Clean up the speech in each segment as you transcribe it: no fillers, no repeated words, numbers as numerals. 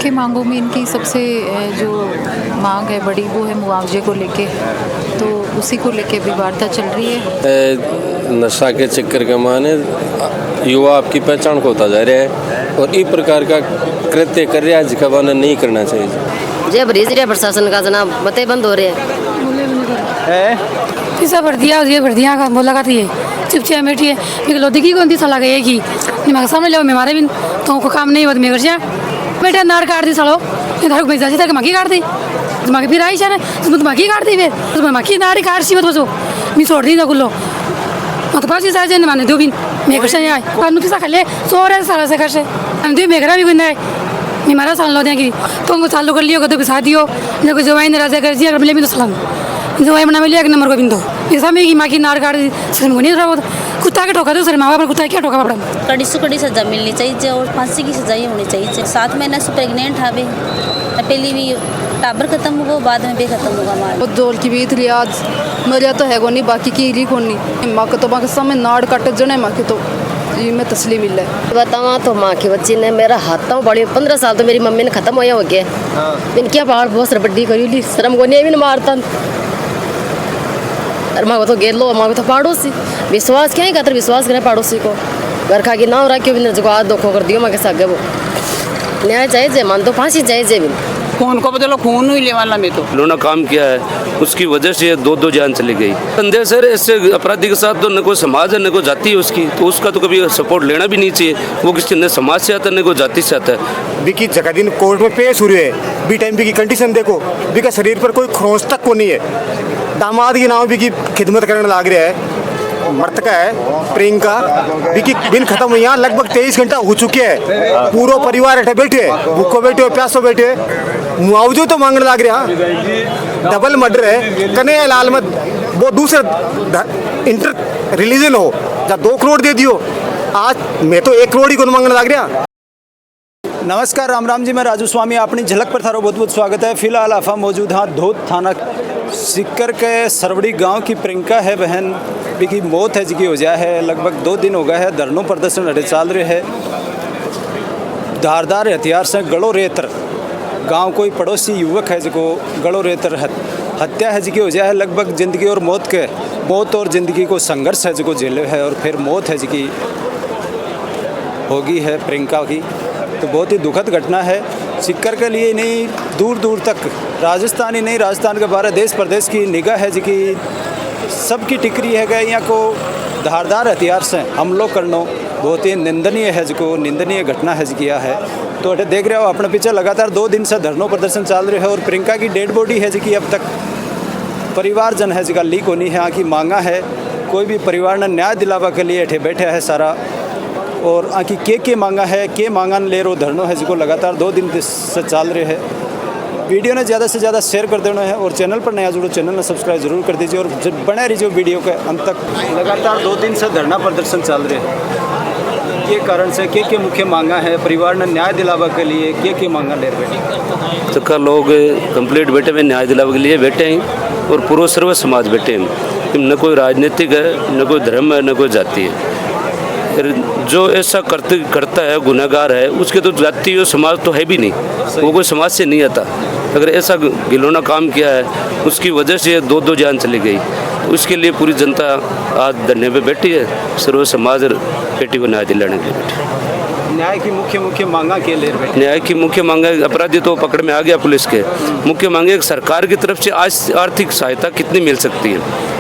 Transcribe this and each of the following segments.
मुख्य मांगों में इनकी सबसे जो मांग है बड़ी वो है मुआवजे को लेके, तो उसी को लेके भी वार्ता चल रही है। नशा के चक्कर के माने युवा आपकी पहचान खोता जा रहा है और इस प्रकार का कृत्य कर रहा है जिसका वर्णन नहीं करना चाहिए। जे भरीज रहा प्रशासन का जनाब बते बंद हो रहे हैं। पैसा भर दिया ये भर दिया का बोला का थी चुपचाप बैठी है मेरे लोधी की कौन सी सलाह गई कि दिमाग सामने लो मैं मारे भी तो को काम नहीं होता मेरे से बेटा नार काट दी सालो इधर भेजा जी तक मक्की काट दी दिमाग फिर आई जाने तुम मक्की काट दी फिर तुम मक्की नारी काट सी मत बसो मैं छोड़ दी गुल्लो मत पास इस आजे माने दो बिन मेरे से आई कानू पिसा खले सो रहे सारा से करसे हम दे मेरा भी गुन्ना है मैं मारा साल लो देंगी तुम चालू कर लियो कदो बिसा दियो जब जवाई ने राजा कर दिया मिले भी तो सलाम जवाई मना मिले एक नंबर को बिंदो ऐसा में की मक्की नार काट दी सर मुनी रहा कुत्ता के ठोका दो सर मावा पर कुत्ता क्या ठोका पड़ा कड़ी से कड़ी सजा मिलनी चाहिए और फांसी की सजा ही होनी चाहिए। 7 महीने से प्रेग्नेंट था बे पहली भी टाबर खत्म हुआ बाद में भी खत्म होगा हमारा बहुत जोर की बीत लिया आज मरिया तो है नहीं बाकी की ली कोनी माँ को तो बाकी समय नाड़ काटे जने माँ की तो जी में तसली मिल है बतावा तो माँ की बच्ची ने मेरा हाथ तो बड़ी 15 साल तो मेरी मम्मी ने खत्म होया हो गया इनकी पहाड़ बहुत सरबड्डी करी ली शर्म को नहीं भी मारता अरे माँ को तो गेल लो माँ को तो पड़ोसी विश्वास क्या ही खातर विश्वास करें पड़ोसी को घर खा के ना हो रहा क्यों भी जो आज धोखो कर दियो माँ के साथ वो न्याय चाहिए मान तो फांसी चाहिए भी खून को बदलो खून ही ले वाला में तो उन्होंने काम किया है उसकी वजह से 2 जान चली गई। संदेह सर इससे अपराधी के साथ तो न कोई समाज है न कोई जाति है उसकी, तो उसका तो कभी सपोर्ट लेना भी नहीं चाहिए। वो किसी न समाज से आता है न कोई जाति से आता है। बिकी जगह दिन कोर्ट में पेश हुए है बी टाइम की कंडीशन देखो बिका शरीर पर कोई खोज तक को नहीं है। दामाद के नाम बिकी खिदमत करने लग रहा है मृतका है प्रियंका बिकी बिन खत्म हुई यहाँ लगभग 23 घंटा हो चुके हैं। पूरा परिवार अठे बैठे भूखो बैठे प्यासो बैठे मुआवजो तो मांगने लग रहा डबल मर्डर है कन्हैया लाल मत वो दूसरा इंटर रिलीजन हो जब 2 करोड़ दे दियो आज मैं तो 1 करोड़ ही को मांगने लग रहा। नमस्कार राम राम जी मैं राजू स्वामी अपनी झलक पर थारो बहुत बहुत स्वागत है। फिलहाल आफा मौजूद हाँ धोत थाना सिक्कर के सरवड़ी गांव की प्रियंका है बहन की मौत है जिकी हो जाए है लगभग 2 दिन हो गए हैं धरनों प्रदर्शन अड़े चाल रहे है धारदार हथियार से गड़ो रेतर गांव कोई पड़ोसी युवक है जिको गड़ो रेतर हत्या है जिकी हो जाए है लगभग ज़िंदगी और मौत और ज़िंदगी को संघर्ष है जिको झेले है और फिर मौत है जिकी होगी है प्रियंका की। तो बहुत ही दुखद घटना है सिक्कर के लिए नहीं दूर दूर तक राजस्थान ही नहीं राजस्थान के बारे देश प्रदेश की निगाह है जिकी सबकी टिकरी है गए यहाँ को धारदार हथियार से हमलों करनो बहुत ही निंदनीय है जिको निंदनीय घटना है किया है। तो अटे देख रहे हो अपने पीछे लगातार 2 दिन से धरनों प्रदर्शन चल रहे हैं और प्रियंका की डेड बॉडी है जिकी अब तक परिवारजन है जिका लीक होनी है आँकी मांगा है कोई भी परिवार ने न्याय दिलावा के लिए अठे बैठे है सारा और आँकी के मांगा है के मांगन ले रो धरनों है जिको लगातार 2 दिन से चल रहे हैं। वीडियो ने ज़्यादा से ज़्यादा शेयर कर देना है और चैनल पर नया जुड़ो चैनल ने सब्सक्राइब जरूर कर दीजिए और बने रहिए वीडियो के अंत तक। लगातार 2 दिन से धरना प्रदर्शन चल रहे हैं ये कारण से के मुख्य मांगा है परिवार ने न्याय दिलावा के लिए के मांगा ले रहे तो लोग कंप्लीट बैठे हुए न्याय दिलावे के लिए बैठे हैं और पूर्व सर्व समाज बैठे हैं न कोई राजनीतिक है न कोई धर्म है न कोई जाति है। जो ऐसा करता है गुनहगार है उसके तो जाति और समाज तो है भी नहीं वो कोई समाज से नहीं आता। अगर ऐसा घिनौना काम किया है उसकी वजह से 2 जान चली गई उसके लिए पूरी जनता आज धरने पे बैठी है सर्व समाज बेटी को न्याय दिलाने के लिए बैठी। न्याय की मुख्य मांगा के लिए न्याय की मुख्य मांगा अपराधी तो पकड़ में आ गया पुलिस के मुख्य मांगे सरकार की तरफ से आज आर्थिक सहायता कितनी मिल सकती है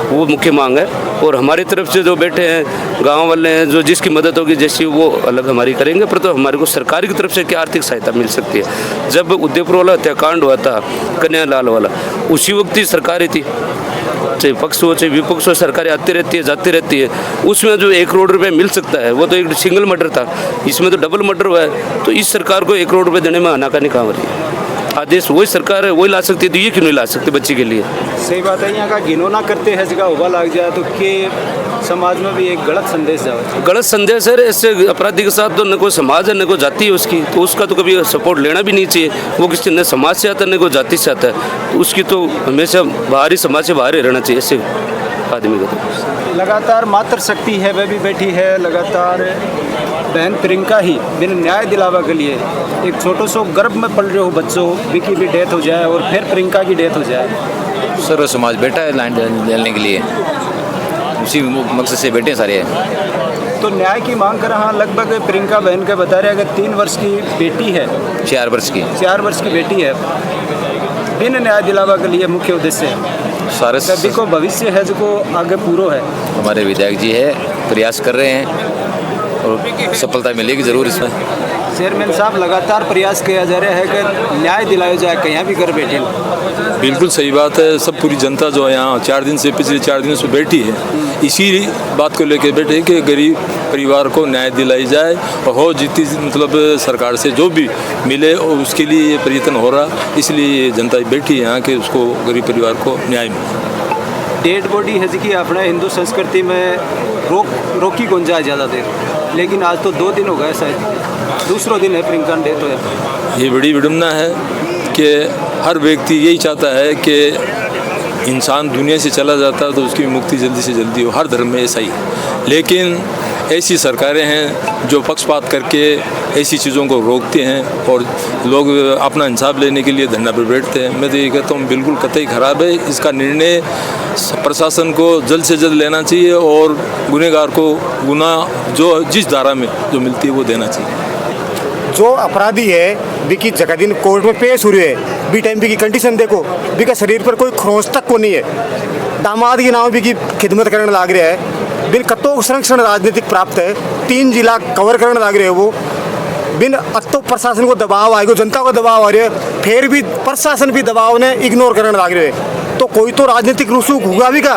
वो मुख्य मांग है और हमारी तरफ से जो बैठे हैं गांव वाले हैं जो जिसकी मदद होगी जैसी वो अलग हमारी करेंगे पर तो हमारे को सरकार की तरफ से क्या आर्थिक सहायता मिल सकती है। जब उदयपुर वाला हत्याकांड हुआ था कन्हैया लाल वाला उसी वक्त ही सरकार ही थी चाहे पक्ष हो चाहे विपक्ष हो सरकारें आती रहती है जाती रहती है उसमें जो 1 करोड़ रुपये मिल सकता है वो तो एक सिंगल मर्डर था इसमें तो डबल मर्डर हुआ है तो इस सरकार को 1 करोड़ रुपये देने में आनाकानी कहाँ हो रही है। आदेश वही सरकार है वही ला सकती है तो ये क्यों नहीं ला सकती बच्ची के लिए। सही बात है यहाँ का घिनौना करते हैं जगह उबा लग जाए तो के समाज में भी एक गलत संदेश जाए गलत संदेश है। इससे अपराधी के साथ तो न कोई समाज है न कोई जाति है उसकी तो उसका तो कभी सपोर्ट लेना भी नहीं चाहिए। वो किसी न समाज से आता है न कोई जाति से आता है तो उसकी तो हमेशा बाहरी समाज से बाहर ही रहना चाहिए ऐसे आदमी को। लगातार मातृ शक्ति है वह भी बैठी है लगातार बहन प्रियंका ही बिन न्याय दिलावा के लिए एक छोटो सो गर्भ में पल रहे हो बच्चों विकी भी डेथ हो जाए और फिर प्रियंका की डेथ हो जाए। सर्व समाज बैठा है लाइन जलने के लिए, उसी मकसद से बैठे सारे। तो न्याय की मांग कर रहा लगभग प्रियंका बहन का बता रहे अगर 3 वर्ष की बेटी है, 4 वर्ष की 4 वर्ष की बेटी है, बिन न्याय दिलावा के लिए मुख्य उद्देश्य है सारे सभी को भविष्य है जो आगे पूरा है। हमारे विधायक जी है प्रयास कर रहे हैं और सफलता मिलेगी ज़रूर इसमें। चेयरमैन साहब लगातार प्रयास किया जा रहा है कि न्याय दिलाया जाए, कहीं भी घर बैठे। बिल्कुल सही बात है। सब पूरी जनता जो है यहाँ 4 दिन से पिछले 4 दिनों से बैठी है, इसी बात को लेकर बैठे कि गरीब परिवार को न्याय दिलाई जाए और हो जितनी मतलब सरकार से जो भी मिले और उसके लिए ये प्रयत्न हो रहा, इसलिए ये जनता बैठी है यहाँ कि उसको गरीब परिवार को न्याय मिले। डेड बॉडी है जी अपने हिंदू संस्कृति में रोकी गुंजाइश ज़्यादा देर, लेकिन आज तो 2 दिन हो गए, शायद दूसरा दिन है प्रियंका डेथ हो। ये बड़ी विडम्बना है कि हर व्यक्ति यही चाहता है कि इंसान दुनिया से चला जाता है तो उसकी मुक्ति जल्दी से जल्दी हो, हर धर्म में ऐसा ही। लेकिन ऐसी सरकारें हैं जो पक्षपात करके ऐसी चीज़ों को रोकते हैं और लोग अपना इंसाफ लेने के लिए धरना पर बैठते हैं। मैं तो ये कहता हूँ बिल्कुल कतई ख़राब है। इसका निर्णय प्रशासन को जल्द से जल्द लेना चाहिए और गुनहगार को गुनाह जो जिस धारा में जो मिलती है वो देना चाहिए। जो अपराधी है बिकी जगह दिन कोर्ट में पेश हुए है, बी टाइम की कंडीशन देखो, बिका शरीर पर कोई खरोंच तक को नहीं है। दामाद के नाम बिकी खिदमत करने लाग रहा है, बिन कतो संरक्षण राजनीतिक प्राप्त है, 3 जिला कवर करने लाग रहे हैं वो, बिन अतो प्रशासन को दबाव आएगा, जनता को दबाव आ रहा है, फिर भी प्रशासन भी दबाव ने इग्नोर करने लाग रहे हैं। तो कोई तो राजनीतिक रुसूख होगा भी का।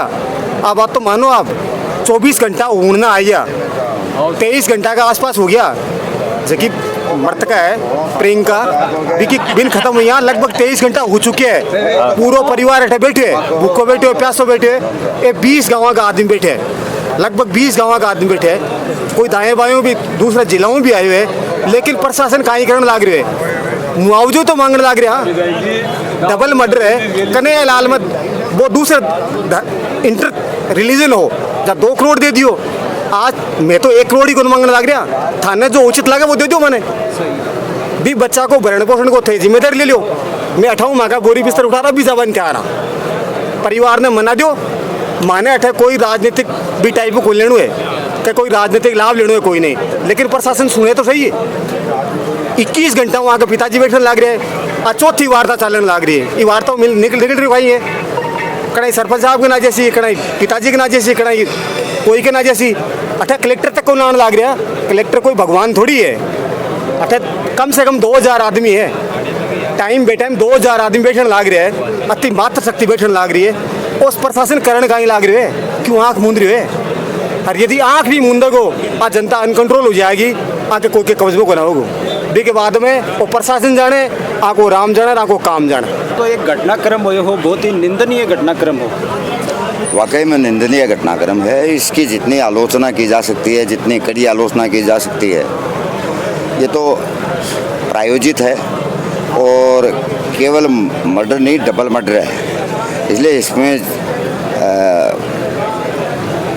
अब बात तो मानो आप 24 घंटा ऊँडना आ गया, 23 घंटा का आसपास हो गया, जबकि मृतका है प्रियंका बिकी बिन खत्म हुई, यहाँ लगभग 23 घंटा हो चुके हैं। पूरा परिवार अठे बैठे है, भूखो बैठे हो, प्यासो बैठे है, ये 20 गाँव का आदमी बैठे है, लगभग 20 गाँव का आदमी बैठे है। कोई दाएं बाएं भी दूसरे जिलों में भी आए हुए हैं, लेकिन प्रशासन काई करने लाग रहे है, मुआवजे तो मांगने लाग रहे हैं। डबल मर्डर है, कन्हैया लाल मत वो दूसरा इंटर रिलीजन हो जब 2 करोड़ दे दियो, आज मैं तो 1 करोड़ ही को मांगने लग रहा, थाने जो उचित लगे वो दे दो। मैंने भी बच्चा को भरण पोषण को थे जिम्मेदारी ले लो, मैं 18 माह का बोरी बिस्तर उठा रहा, भी जबान क्या आ रहा, परिवार ने मना दो, माने अठे कोई राजनीतिक भी टाइप को लेना है कि कोई राजनीतिक लाभ लेना है कोई नहीं, लेकिन प्रशासन सुने तो सही है। 21 घंटा वहाँ के पिताजी बैठने लग रहे हैं, और चौथी वार्ता चलने लग रही है। ये वार्ता निकल रही भाई है, कड़ाई सरपंच साहब के ना जैसी, कड़ाई पिताजी के ना जैसी, कड़ाई कोई के ना जैसी, अठे कलेक्टर तक को नाम लाग रहा। कलेक्टर कोई भगवान थोड़ी है, अठे कम से कम 2000 आदमी है, टाइम बे टाइम 2000 आदमी बैठने लाग रहा है, अति मात्र शक्ति बैठने लाग रही है। उस प्रशासन करण कहीं लाग रहे है, क्यों आँख मूंद रहे है। और यदि आँख भी मूंदोगो आज जनता अनकंट्रोल हो जाएगी, आके कोई के कब्जे को ना होगो, बी के बाद में वो प्रशासन जाने, आको राम जाने, आको काम जाने। तो एक घटनाक्रम हो बहुत ही निंदनीय घटनाक्रम हो, वाकई में निंदनीय घटनाक्रम है। इसकी जितनी आलोचना की जा सकती है, जितनी कड़ी आलोचना की जा सकती है, ये तो प्रायोजित है और केवल मर्डर नहीं डबल मर्डर है। इसलिए इसमें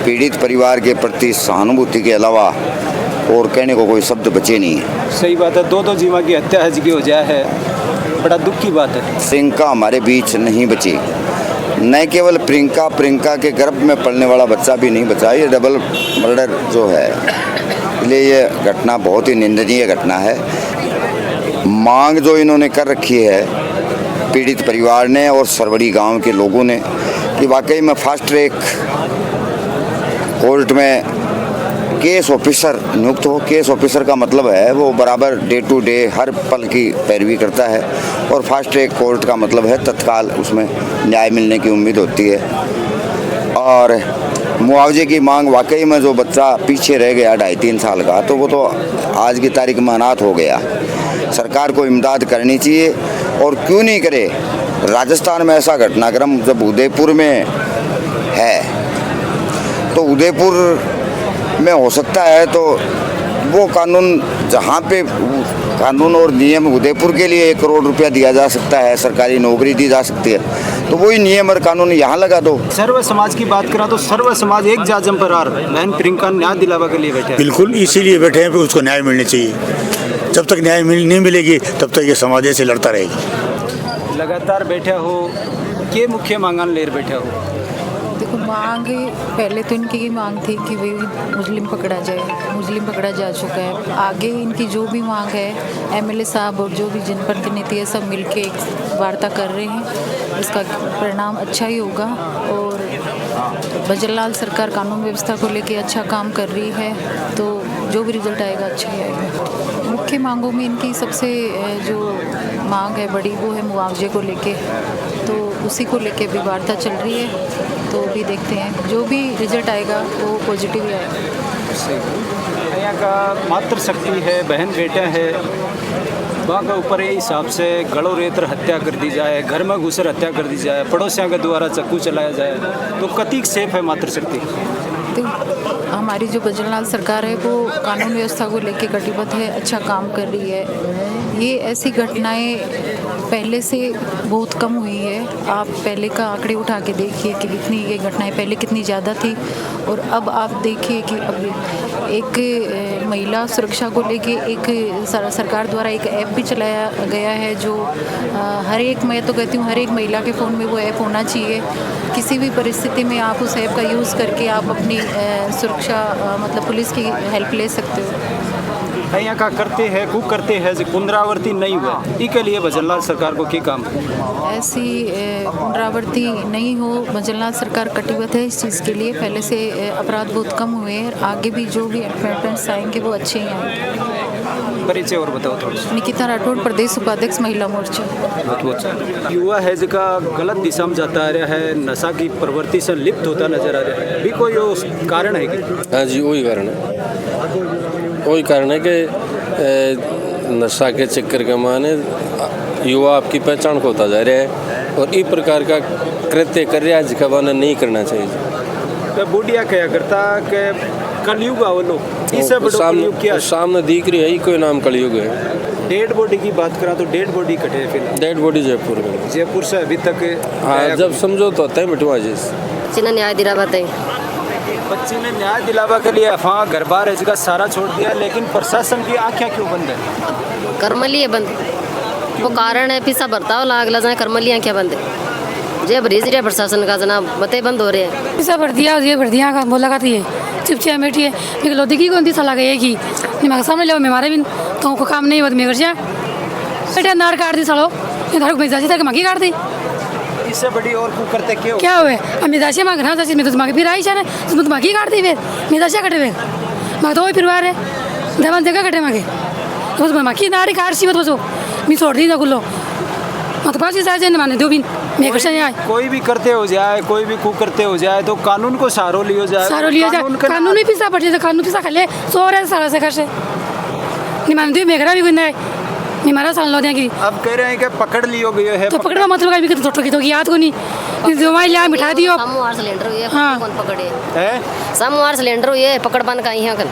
पीड़ित परिवार के प्रति सहानुभूति के अलावा और कहने को कोई शब्द बचे नहीं है। सही बात है, 2 जीवा की हत्या है हो जाए है, बड़ा दुख की बात है। प्रियंका हमारे बीच नहीं बची, न केवल प्रियंका के गर्भ में पलने वाला बच्चा भी नहीं बचा, ये डबल मर्डर जो है। इसलिए ये घटना बहुत ही निंदनीय घटना है। मांग जो इन्होंने कर रखी है पीड़ित परिवार ने और सरवड़ी गांव के लोगों ने कि वाकई में फास्ट ट्रैक कोर्ट में केस ऑफिसर नियुक्त हो। केस ऑफिसर का मतलब है वो बराबर डे टू डे हर पल की पैरवी करता है, और फास्ट ट्रैक कोर्ट का मतलब है तत्काल उसमें न्याय मिलने की उम्मीद होती है। और मुआवजे की मांग, वाकई में जो बच्चा पीछे रह गया 2.5-3 साल का, तो वो तो आज की तारीख में अनाथ हो गया। सरकार को इमदाद करनी चाहिए, और क्यों नहीं करे। राजस्थान में ऐसा घटनाक्रम जब उदयपुर में है, तो उदयपुर में हो सकता है, तो वो कानून जहाँ पे कानून और नियम उदयपुर के लिए 1 करोड़ रुपया दिया जा सकता है, सरकारी नौकरी दी जा सकती है, तो वही नियम और कानून यहाँ लगा दो। सर्व समाज की बात करा तो सर्व समाज एक जाजम पर बहन प्रियंका न्याय दिलावा के लिए बैठे हैं। बिल्कुल इसीलिए बैठे हैं कि उसको न्याय मिलना चाहिए। जब तक न्याय नहीं मिलेगी तब तक ये समाज से लड़ता रहेगी। लगातार बैठे हो, ये मुख्य मांगान लेर बैठे हो? देखो, मांग पहले तो इनकी ये मांग थी कि भाई मुस्लिम पकड़ा जाए, मुस्लिम पकड़ा जा चुका है। आगे इनकी जो भी मांग है, एमएलए साहब और जो भी जनप्रतिनिधि है सब मिलके एक वार्ता कर रहे हैं, इसका परिणाम अच्छा ही होगा। और भजनलाल सरकार कानून व्यवस्था को लेके अच्छा काम कर रही है, तो जो भी रिजल्ट आएगा अच्छा ही आएगा। मुख्य मांगों में इनकी सबसे जो मांग है बड़ी, वो है मुआवजे को लेके, तो उसी को लेके भी वार्ता चल रही है, तो भी देखते हैं जो भी रिजल्ट आएगा वो पॉजिटिव ही आएगा। यहाँ का मातृशक्ति है, बहन बेटा है, वहाँ के ऊपर ये हिसाब से गड़ो रेतर हत्या कर दी जाए, घर में घुसर हत्या कर दी जाए, पड़ोसियों के द्वारा चक्कू चलाया जाए, तो कतिक सेफ है मातृशक्ति? तो हमारी जो भजनलाल सरकार है वो कानून व्यवस्था को लेके कटिबद्ध है, अच्छा काम कर रही है। ये ऐसी घटनाएं पहले से बहुत कम हुई है। आप पहले का आंकड़े उठा के देखिए कि कितनी ये घटनाएं पहले कितनी ज़्यादा थी, और अब आप देखिए कि अब एक महिला सुरक्षा को लेके एक सरकार द्वारा एक ऐप भी चलाया गया है, जो हर एक, मैं तो कहती हूँ हर एक महिला के फ़ोन में वो ऐप होना चाहिए। किसी भी परिस्थिति में आप उस ऐप का यूज़ करके आप अपनी सुरक्षा मतलब पुलिस की हेल्प ले सकते हो। यहाँ का करते हैं कुक करते हैं जो पुनरावृत्ति नहीं हुआ, इसके लिए भजनलाल सरकार को क्या काम? ऐसी पुनरावृत्ति नहीं हो, भजनलाल सरकार कटिबद्ध है इस चीज़ के लिए। पहले से अपराध बहुत कम हुए हैं, आगे भी जो भी डेवलपमेंट्स आएंगे वो अच्छे ही आएंगे। परिचय और बताओ थोड़ा सा। निकिता राठौड़, प्रदेश उपाध्यक्ष महिला मोर्चा। बहुत युवा है जिसका गलत दिशा में जाता आ रहा है, नशा की प्रवृत्ति से लिप्त होता नजर आ रहा है, भी कोई कारण है कि? हाँ जी, वही कारण है, वही कारण है कि नशा के चक्कर के माने युवा आपकी पहचान खोता जा रहा है और इस प्रकार का कृत्य कर रहा है जिसका वर्णन नहीं करना चाहिए। तो बुढ़िया क्या करता कि कलयुग आवलो, इससे बड़ा कलयुग क्या? सामने दिख रही है ही कोई नाम कलयुग है। डेड बॉडी की बात करा तो डेड बॉडी कटे फिर? डेड बॉडी जयपुर में, जयपुर से अभी तक? हाँ, जब समझो तो होता है मिटवा जिन्हें न्याय दिलावा है। बच्ची ने न्याय दिलावा के लिए अफवाह घर बार इसका सारा छोड़ दिया, लेकिन प्रशासन की आँखें क्यों बंद है? कर्मली है बंद, वो कारण है पिसा बर्ताव लागला जाए, कर्मली आँखें बंद है। जे भरीज रहा प्रशासन का जनाब, बते बंद हो रहे हैं। पिसा भर दिया, ये भर दिया का बोला करती है, चुपचाप बैठी है। लेकिन लोधी की कौन सी सलाह गई कि दिमाग सामने ले मेरे भी तो को काम नहीं हुआ मेरे जा बेटा नार काट दी सड़ो, इधर को जाती तक मगी काट दी। इससे बड़ी और को करते क्या हुए? अब मेदाशे मांग रहा था, मैं तो दिमाग फिर आई जाने, तुम दिमाग ही काट दी फिर मेदाशा कटे फिर मैं तो वही फिरवार है दवान जगह कटे मांगे तो बस मक्खी नारी काट सी मत बसो मैं छोड़ दी गुल्लो मत पास ही जाए माने दो बिन मैं कैसे आए। कोई भी करते हो जाए, कोई भी कुक करते हो जाए तो कानून को सहारो लियो जाए, सहारो लिया जाए। कानून ही पिसा पड़े तो कानून पिसा खले सो रहे सारा से कर से नहीं माने दो मेघरा भी कोई नहीं नहीं मारा साल लो देंगे। अब कह रहे हैं कि पकड़ लियो गयो है, तो पकड़वा मतलब अभी तो तो याद को नहीं जो मैं लिया मिठा दियो समवार सिलेंडर हुए हाँ कौन पकड़े है समवार सिलेंडर हुए पकड़ बन का यहाँ कल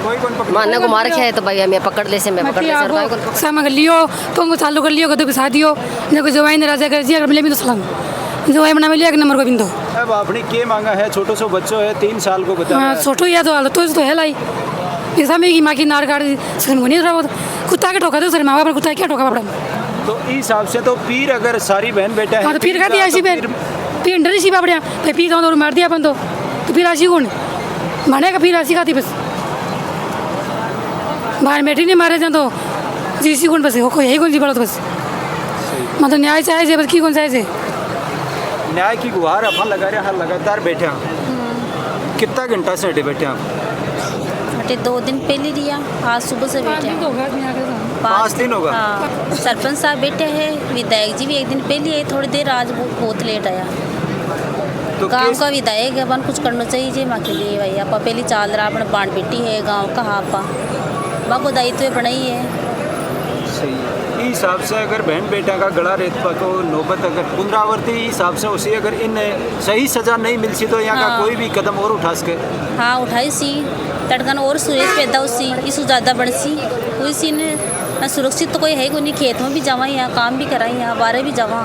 कोई कौन पकड़ मानने को मार है तो भैया मैं पकड़ ले से मैं पकड़ ले सर सामा कर लियो पंगो चालू कर लियो कदो पिसा दियो ने को जवाई ने राजा कर दिया मिले भी तो सलाम जवाई बना मिले एक नंबर को बिंदो। अब आपने क्या मांगा है? छोटो सो बच्चों है 3 साल को बता हां छोटो या तो हाल तो है लाई ऐसा में की मां की नार काट सर मुनी रहो कुत्ता के ठोका दो सर मां बाप कुत्ता क्या ठोका पड़ा तो इस हिसाब से तो पीर अगर सारी बहन बेटा है हां तो पीर का दिया ऐसी पीर डरी सी बापड़िया पे पीर तो मार दिया अपन तो पीर राशि कौन माने का पीर राशि खाती बस बाहर बैठी नहीं मारे जाए तो जीसी कौन बस हो यही कौन सी बड़ा तो बस मतलब न्याय चाहिए बस की कौन चाहिए न्याय की गुहार अपन लगा रहे हैं लगातार बैठे हैं। कितना घंटा से हटे बैठे हैं? हटे 2 दिन पहले दिया, आज सुबह से बैठे हैं 5 दिन होगा। हाँ सरपंच साहब बैठे हैं, विधायक जी भी 1 दिन पहले आए, थोड़ी देर आज बहुत लेट आया। तो गाँव का विधायक है अपन कुछ करना चाहिए जे माँ के लिए भाई आप पहले चाल रहा अपना बाण बेटी है गाँव का आपा माँ को दायित्व बनाई है। सही इस हिसाब से अगर बहन बेटा का गला रेत को नौबत अगर पुनरावृत्ति हिसाब से उसी अगर इन सही सजा नहीं मिल सी तो यहाँ का कोई भी कदम और उठा सके। हाँ उठाई सी तड़कन और सुरेश पैदा उसी इसु ज़्यादा बढ़ सी हुई सी ने ना सुरक्षित तो कोई है को नहीं, खेत में भी जावा यहाँ काम भी कराई यहाँ बाहर भी जावा।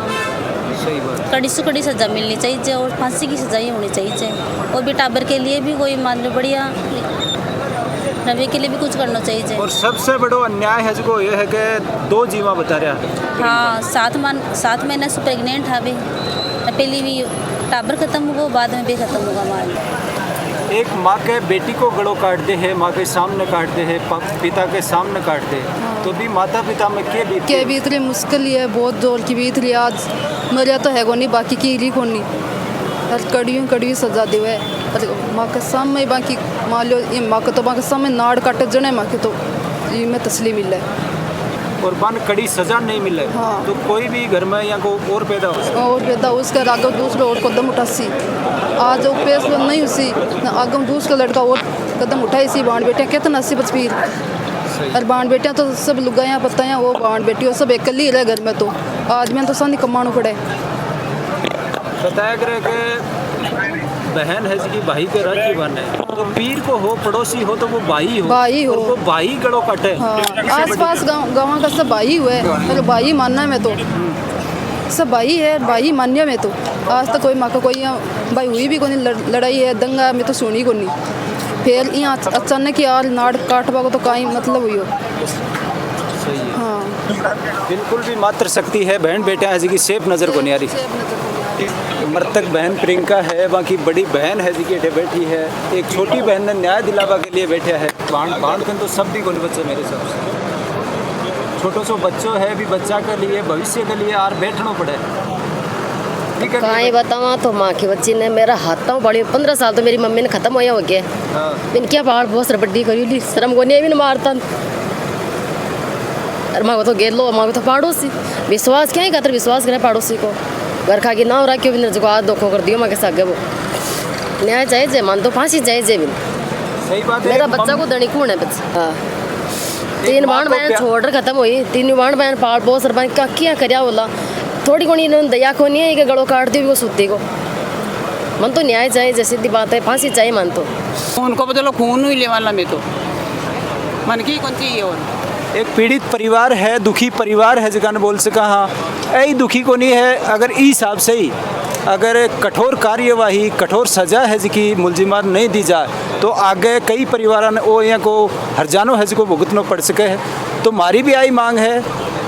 सही बात। कड़ी से कड़ी सजा मिलनी चाहिए और फांसी की सजा ही होनी चाहिए। और भी टाबर के लिए भी कोई मान लो बढ़िया रवि के लिए भी कुछ करना चाहिए। और सबसे बड़ो अन्याय है जो ये है कि 2 जीवा बता रहा है। हाँ 7 महीने से प्रेग्नेंट है। अभी पहले भी टाबर खत्म हुआ, बाद में भी खत्म होगा माल। एक माँ के बेटी को गलों काट दे है, माँ के सामने काट दे है, पिता के सामने काट दे, तो भी माता पिता में के बीत रही मुश्किल ही है, बहुत जोर की बीत रही। आज मरिया तो है को नहीं, बाकी की री को नहीं, हर कड़ियों सजा दे है। माँ के सामने बाकी मान लो ये माँ को तो माँ के सामने नाड़ काटे जने माँ के तो ये में तस्लीम मिल है और बन कड़ी सजा नहीं मिले। हाँ। तो कोई भी घर में या को और पैदा हो उसके आगे दूसरे और कदम उठासी। आज वो पेश नहीं उसी आगे दूसरा लड़का और कदम उठाई सी। बाण बेटियाँ कितना सी बचपीर और बाण बेटियाँ तो सब लुगायाँ पत्तायाँ वो बाण बेटी वो सब अकेली रहे घर में। तो आज में तो सानी कमाना पड़े। बताया करे कि बहन है जिसकी भाई के राज्य बन है, तो पीर को हो पड़ोसी हो तो वो भाई हो वो भाई गड़ो कटे। हाँ। आस पास गाँव का सब भाई हुए, तो भाई मानना में तो सब भाई है, भाई मान्य में तो आज तक कोई माँ का कोई भाई हुई भी कोई लड़ाई है दंगा में तो सुनी को नहीं। फिर यहाँ अचानक ही यार नाड़ काटवा को तो कहीं मतलब हुई हो। सही है। हाँ बिल्कुल भी मात्र शक्ति है, बहन बेटियाँ है की सेफ नज़र को नहीं आ रही। मृतक बहन प्रियंका है, बाकी बड़ी बहन है जी के बैठी है, एक छोटी बहन ने न्याय दिलावा के लिए बैठा है। बांध तो सब भी कोई बच्चे मेरे हिसाब से छोटो सो बच्चों है भी, बच्चा के लिए भविष्य के लिए आर बैठना पड़े। कहीं बतावा तो माँ की बच्ची ने मेरा हाथ बड़ी 15 साल तो मेरी मम्मी ने खत्म हो गया। हाँ। क्या बाढ़ बहुत सरबड्डी करी शर्म को नहीं मारता और माँ को तो गेलो, माँ को तो पड़ोसी विश्वास क्या ही खातर विश्वास करें पड़ोसी को। घर खा के नाव रखियो बिन जो आज धोखो कर दियो माँ के साथ वो न्याय चाहिए मान तो फांसी चाहिए बिन। सही बात है। मेरा बच्चा को दणी कौन है बच्चा। हाँ 3 बाण बहन छोड़ खत्म हुई, 3 बाण बहन पाल बहुत सर बहन क्या करया बोला थोड़ी कोनी इन्होंने दया को नहीं है कि गड़ो काट दियो वो सूती को। मन तो न्याय चाहिए, सीधी बात है, फांसी चाहिए मन तो। उनको बदलो खून ही ले वाला में तो मन की कौन सी और एक पीड़ित परिवार है, दुखी परिवार है जगह बोल सका। हाँ ऐ दुखी को नहीं है अगर इस हिसाब से ही अगर कठोर कार्यवाही कठोर सजा है जिकी मुलजिमान नहीं दी जाए तो आगे कई परिवार ने वो यहाँ को हरजानो है जिको भुगतना पड़ सके है। तो हमारी भी आई मांग है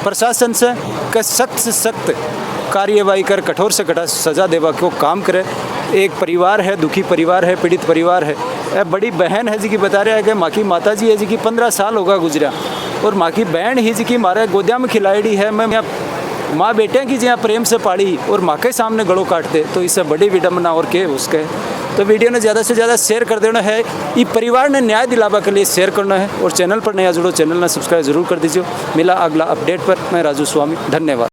प्रशासन से कि सख्त से सख्त कार्यवाही कर कठोर से कठोर सजा देवा को काम करे। एक परिवार है, दुखी परिवार है, पीड़ित परिवार है। बड़ी बहन है जी की बता रहा है कि माँ की माता जी है जी की 15 साल होगा गुजरा और माँ की बहन ही जी की मारे गोदिया में खिलाड़ी है। मैं माँ बेटे की जहाँ प्रेम से पाड़ी और माँ के सामने गड़ों काटते तो इससे बड़ी विडम्बना और के उसके। तो वीडियो ने ज़्यादा से ज़्यादा शेयर कर देना है, ये परिवार ने न्याय दिलावा के लिए शेयर करना है और चैनल पर नया जुड़ो चैनल ने सब्सक्राइब जरूर कर दीजिए। मिला अगला अपडेट पर, मैं राजू स्वामी, धन्यवाद।